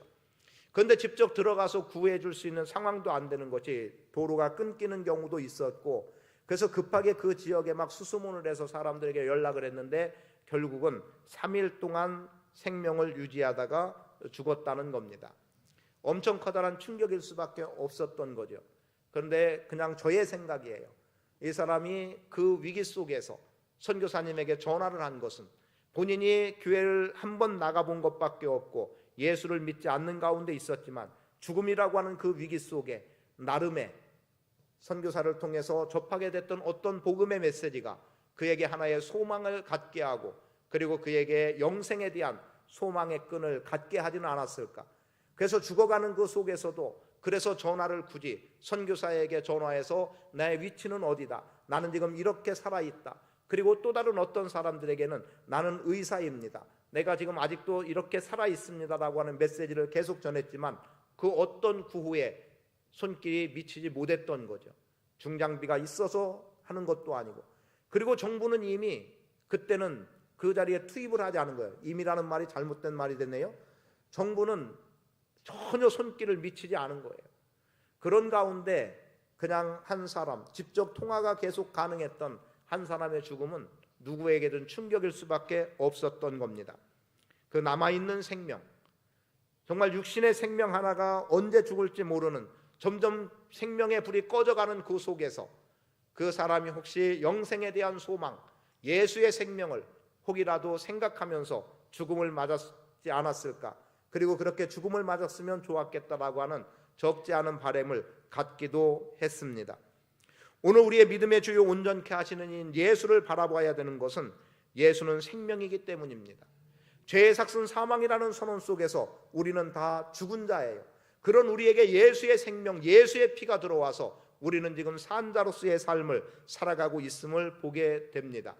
그런데 직접 들어가서 구해줄 수 있는 상황도 안 되는 것이, 도로가 끊기는 경우도 있었고, 그래서 급하게 그 지역에 막 수소문을 해서 사람들에게 연락을 했는데 결국은 3일 동안 생명을 유지하다가 죽었다는 겁니다. 엄청 커다란 충격일 수밖에 없었던 거죠. 그런데 그냥 저의 생각이에요. 이 사람이 그 위기 속에서 선교사님에게 전화를 한 것은 본인이 교회를 한 번 나가본 것밖에 없고 예수를 믿지 않는 가운데 있었지만 죽음이라고 하는 그 위기 속에 나름의 선교사를 통해서 접하게 됐던 어떤 복음의 메시지가 그에게 하나의 소망을 갖게 하고, 그리고 그에게 영생에 대한 소망의 끈을 갖게 하지는 않았을까. 그래서 죽어가는 그 속에서도 그래서 전화를 굳이 선교사에게 전화해서 나의 위치는 어디다, 나는 지금 이렇게 살아있다, 그리고 또 다른 어떤 사람들에게는 나는 의사입니다, 내가 지금 아직도 이렇게 살아있습니다라고 하는 메시지를 계속 전했지만 그 어떤 구호에 손길이 미치지 못했던 거죠. 중장비가 있어서 하는 것도 아니고, 그리고 정부는 이미 그때는 그 자리에 투입을 하지 않은 거예요. 이미라는 말이 잘못된 말이 됐네요. 정부는 전혀 손길을 미치지 않은 거예요. 그런 가운데 그냥 한 사람, 직접 통화가 계속 가능했던 한 사람의 죽음은 누구에게든 충격일 수밖에 없었던 겁니다. 그 남아있는 생명, 정말 육신의 생명 하나가 언제 죽을지 모르는, 점점 생명의 불이 꺼져가는 그 속에서 그 사람이 혹시 영생에 대한 소망, 예수의 생명을 혹이라도 생각하면서 죽음을 맞았지 않았을까, 그리고 그렇게 죽음을 맞았으면 좋았겠다라고 하는 적지 않은 바람을 갖기도 했습니다. 오늘 우리의 믿음의 주요 온전케 하시는 이인 예수를 바라봐야 되는 것은 예수는 생명이기 때문입니다. 죄의 삭슨 사망이라는 선언 속에서 우리는 다 죽은 자예요. 그런 우리에게 예수의 생명, 예수의 피가 들어와서 우리는 지금 산자로서의 삶을 살아가고 있음을 보게 됩니다.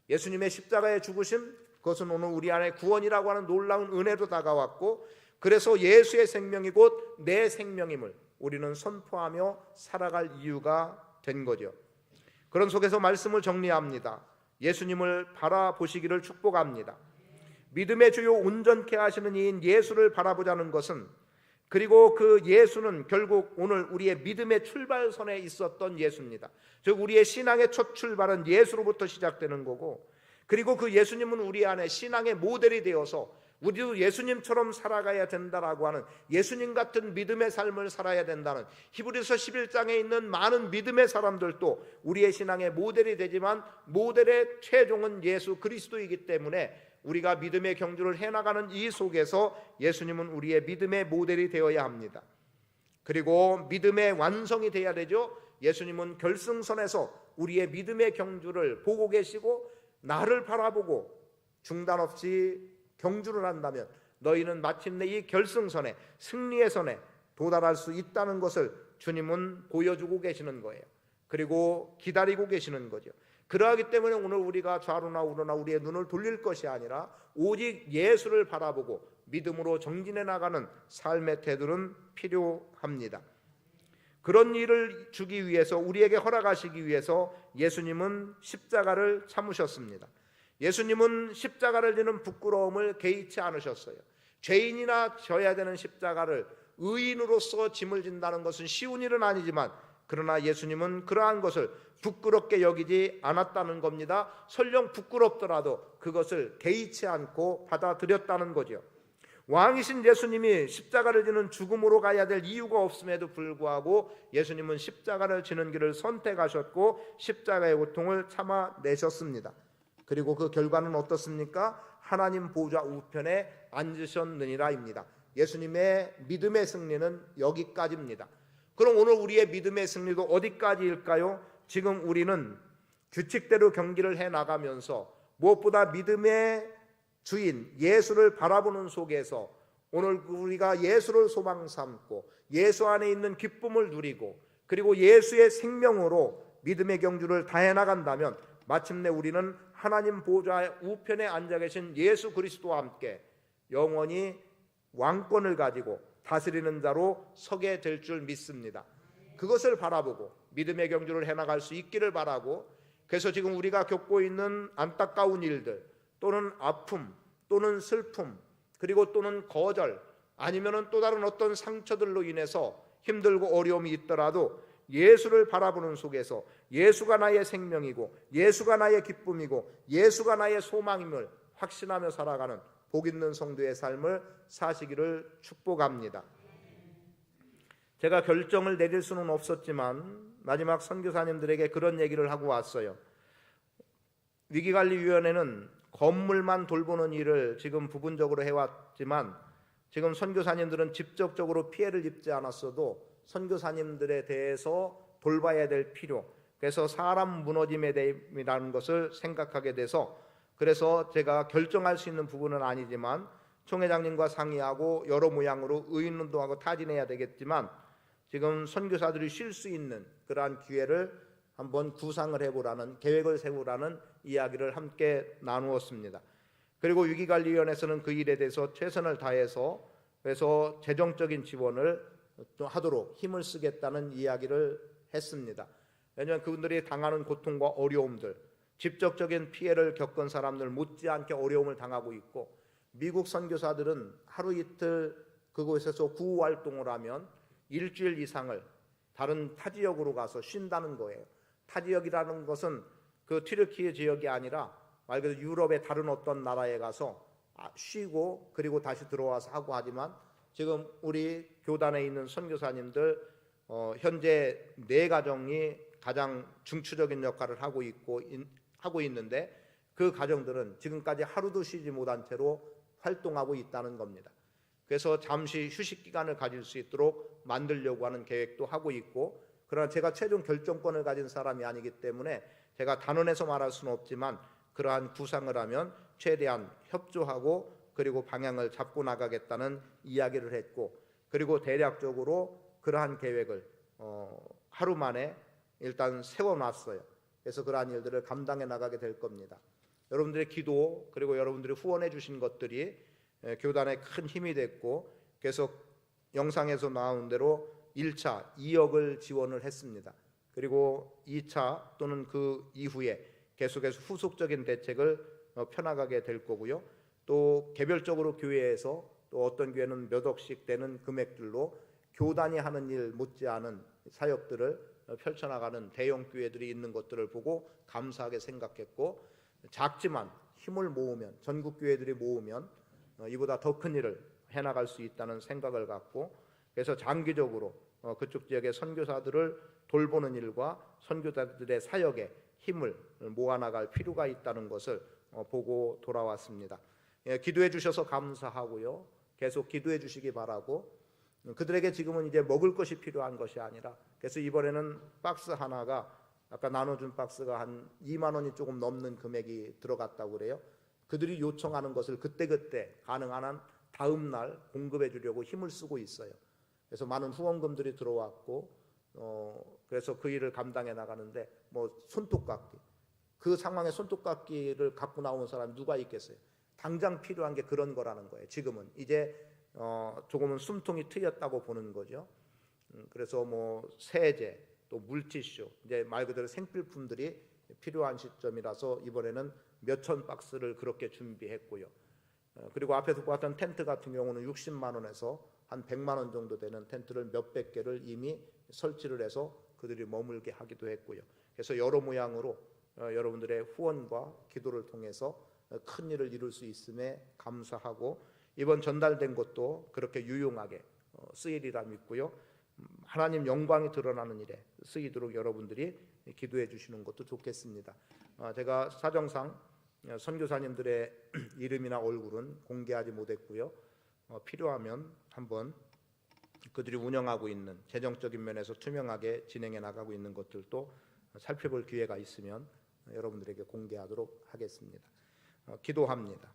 예수님의 십자가의 죽으심, 그것은 오늘 우리 안에 구원이라고 하는 놀라운 은혜로 다가왔고, 그래서 예수의 생명이 곧 내 생명임을 우리는 선포하며 살아갈 이유가 된 거죠. 그런 속에서 말씀을 정리합니다. 예수님을 바라보시기를 축복합니다. 믿음의 주요 온전케 하시는 이인 예수를 바라보자는 것은, 그리고 그 예수는 결국 오늘 우리의 믿음의 출발선에 있었던 예수입니다. 즉 우리의 신앙의 첫 출발은 예수로부터 시작되는 거고, 그리고 그 예수님은 우리 안에 신앙의 모델이 되어서 우리도 예수님처럼 살아가야 된다라고 하는, 예수님 같은 믿음의 삶을 살아야 된다는, 히브리서 11장에 있는 많은 믿음의 사람들도 우리의 신앙의 모델이 되지만 모델의 최종은 예수 그리스도이기 때문에 우리가 믿음의 경주를 해나가는 이 속에서 예수님은 우리의 믿음의 모델이 되어야 합니다. 그리고 믿음의 완성이 되어야 되죠. 예수님은 결승선에서 우리의 믿음의 경주를 보고 계시고 나를 바라보고 중단 없이 경주를 한다면 너희는 마침내 이 결승선에, 승리의 선에 도달할 수 있다는 것을 주님은 보여주고 계시는 거예요. 그리고 기다리고 계시는 거죠. 그러하기 때문에 오늘 우리가 좌로나 우로나 우리의 눈을 돌릴 것이 아니라 오직 예수를 바라보고 믿음으로 정진해 나가는 삶의 태도는 필요합니다. 그런 일을 주기 위해서, 우리에게 허락하시기 위해서 예수님은 십자가를 참으셨습니다. 예수님은 십자가를 지는 부끄러움을 개의치 않으셨어요. 죄인이나 져야 되는 십자가를 의인으로서 짐을 진다는 것은 쉬운 일은 아니지만, 그러나 예수님은 그러한 것을 부끄럽게 여기지 않았다는 겁니다. 설령 부끄럽더라도 그것을 개의치 않고 받아들였다는 거죠. 왕이신 예수님이 십자가를 지는 죽음으로 가야 될 이유가 없음에도 불구하고 예수님은 십자가를 지는 길을 선택하셨고 십자가의 고통을 참아내셨습니다. 그리고 그 결과는 어떻습니까? 하나님 보좌 우편에 앉으셨느니라입니다. 예수님의 믿음의 승리는 여기까지입니다. 그럼 오늘 우리의 믿음의 승리도 어디까지일까요? 지금 우리는 규칙대로 경기를 해나가면서 무엇보다 믿음의 주인 예수를 바라보는 속에서 오늘 우리가 예수를 소망 삼고 예수 안에 있는 기쁨을 누리고 그리고 예수의 생명으로 믿음의 경주를 다해 나간다면 마침내 우리는 하나님 보좌의 우편에 앉아 계신 예수 그리스도와 함께 영원히 왕권을 가지고 다스리는 자로 서게 될 줄 믿습니다. 그것을 바라보고 믿음의 경주를 해나갈 수 있기를 바라고, 그래서 지금 우리가 겪고 있는 안타까운 일들 또는 아픔 또는 슬픔 그리고 또는 거절 아니면은 또 다른 어떤 상처들로 인해서 힘들고 어려움이 있더라도 예수를 바라보는 속에서 예수가 나의 생명이고 예수가 나의 기쁨이고 예수가 나의 소망임을 확신하며 살아가는 복 있는 성도의 삶을 사시기를 축복합니다. 제가 결정을 내릴 수는 없었지만 마지막 선교사님들에게 그런 얘기를 하고 왔어요. 위기관리위원회는 건물만 돌보는 일을 지금 부분적으로 해왔지만 지금 선교사님들은 직접적으로 피해를 입지 않았어도 선교사님들에 대해서 돌봐야 될 필요, 그래서 사람 무너짐에 대해라는 것을 생각하게 돼서, 그래서 제가 결정할 수 있는 부분은 아니지만 총회장님과 상의하고 여러 모양으로 의인운동하고 타진해야 되겠지만 지금 선교사들이 쉴 수 있는 그러한 기회를 한번 구상을 해보라는, 계획을 세우라는 이야기를 함께 나누었습니다. 그리고 위기관리위원회에서는 그 일에 대해서 최선을 다해서 그래서 재정적인 지원을 또 하도록 힘을 쓰겠다는 이야기를 했습니다. 왜냐하면 그분들이 당하는 고통과 어려움들, 직접적인 피해를 겪은 사람들 못지않게 어려움을 당하고 있고, 미국 선교사들은 하루 이틀 그곳에서 구호 활동을 하면 일주일 이상을 다른 타 지역으로 가서 쉰다는 거예요. 타 지역이라는 것은 그 튀르키예 지역이 아니라 말 그대로 유럽의 다른 어떤 나라에 가서 쉬고 그리고 다시 들어와서 하고 하지만 지금 우리 교단에 있는 선교사님들 현재 4가정이 가장 중추적인 역할을 하고 있는데 그 가정들은 지금까지 하루도 쉬지 못한 채로 활동하고 있다는 겁니다. 그래서 잠시 휴식 기간을 가질 수 있도록 만들려고 하는 계획도 하고 있고, 그러나 제가 최종 결정권을 가진 사람이 아니기 때문에 제가 단언해서 말할 수는 없지만 그러한 구상을 하면 최대한 협조하고 그리고 방향을 잡고 나가겠다는 이야기를 했고, 그리고 대략적으로 그러한 계획을 하루 만에 일단 세워놨어요. 그래서 그러한 일들을 감당해 나가게 될 겁니다. 여러분들의 기도 그리고 여러분들이 후원해 주신 것들이 교단에 큰 힘이 됐고, 계속 영상에서 나온 대로 1차 2억을 지원을 했습니다. 그리고 2차 또는 그 이후에 계속해서 후속적인 대책을 펴나가게 될 거고요. 또 개별적으로 교회에서 또 어떤 교회는 몇 억씩 되는 금액들로 교단이 하는 일 못지않은 사역들을 펼쳐나가는 대형 교회들이 있는 것들을 보고 감사하게 생각했고, 작지만 힘을 모으면, 전국 교회들이 모으면 이보다 더 큰 일을 해나갈 수 있다는 생각을 갖고, 그래서 장기적으로 그쪽 지역의 선교사들을 돌보는 일과 선교사들의 사역에 힘을 모아나갈 필요가 있다는 것을 보고 돌아왔습니다. 기도해 주셔서 감사하고요. 계속 기도해 주시기 바라고, 그들에게 지금은 이제 먹을 것이 필요한 것이 아니라, 그래서 이번에는 박스 하나가 아까 나눠준 박스가 한 2만 원이 조금 넘는 금액이 들어갔다고 그래요. 그들이 요청하는 것을 그때그때 가능한 한 다음 날 공급해 주려고 힘을 쓰고 있어요. 그래서 많은 후원금들이 들어왔고, 그래서 그 일을 감당해 나가는데 손톱깎이, 그 상황에 손톱깎이를 갖고 나온 사람이 누가 있겠어요? 당장 필요한 게 그런 거라는 거예요. 지금은 이제 조금은 숨통이 트였다고 보는 거죠. 그래서 세제, 또 물티슈, 이제 말 그대로 생필품들이 필요한 시점이라서 이번에는 몇천 박스를 그렇게 준비했고요. 그리고 앞에서 보았던 텐트 같은 경우는 60만 원에서 한 100만 원 정도 되는 텐트를 몇백 개를 이미 설치를 해서 그들이 머물게 하기도 했고요. 그래서 여러 모양으로 여러분들의 후원과 기도를 통해서 큰 일을 이룰 수 있음에 감사하고, 이번 전달된 것도 그렇게 유용하게 쓰이리라 믿고요. 하나님 영광이 드러나는 일에 쓰이도록 여러분들이 기도해 주시는 것도 좋겠습니다. 제가 사정상 선교사님들의 이름이나 얼굴은 공개하지 못했고요. 필요하면 한번 그들이 운영하고 있는 재정적인 면에서 투명하게 진행해 나가고 있는 것들도 살펴볼 기회가 있으면 여러분들에게 공개하도록 하겠습니다. 기도합니다.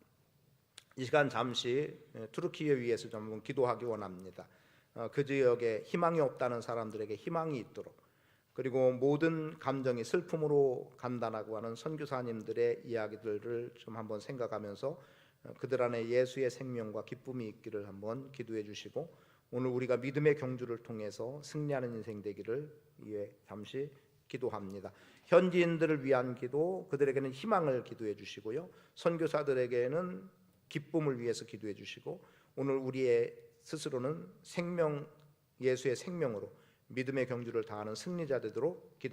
이 시간 잠시 투르키예 위해서 좀 기도하기 원합니다. 그 지역에 희망이 없다는 사람들에게 희망이 있도록, 그리고 모든 감정이 슬픔으로 간다라고 하는 선교사님들의 이야기들을 좀 한번 생각하면서 그들 안에 예수의 생명과 기쁨이 있기를 한번 기도해 주시고, 오늘 우리가 믿음의 경주를 통해서 승리하는 인생 되기를 위해 잠시 기도합니다. 현지인들을 위한 기도, 그들에게는 희망을 기도해 주시고요. 선교사들에게는 기쁨을 위해서 기도해 주시고, 오늘 우리의 스스로는 생명, 예수의 생명으로 믿음의 경주를 다하는 승리자 되도록 기도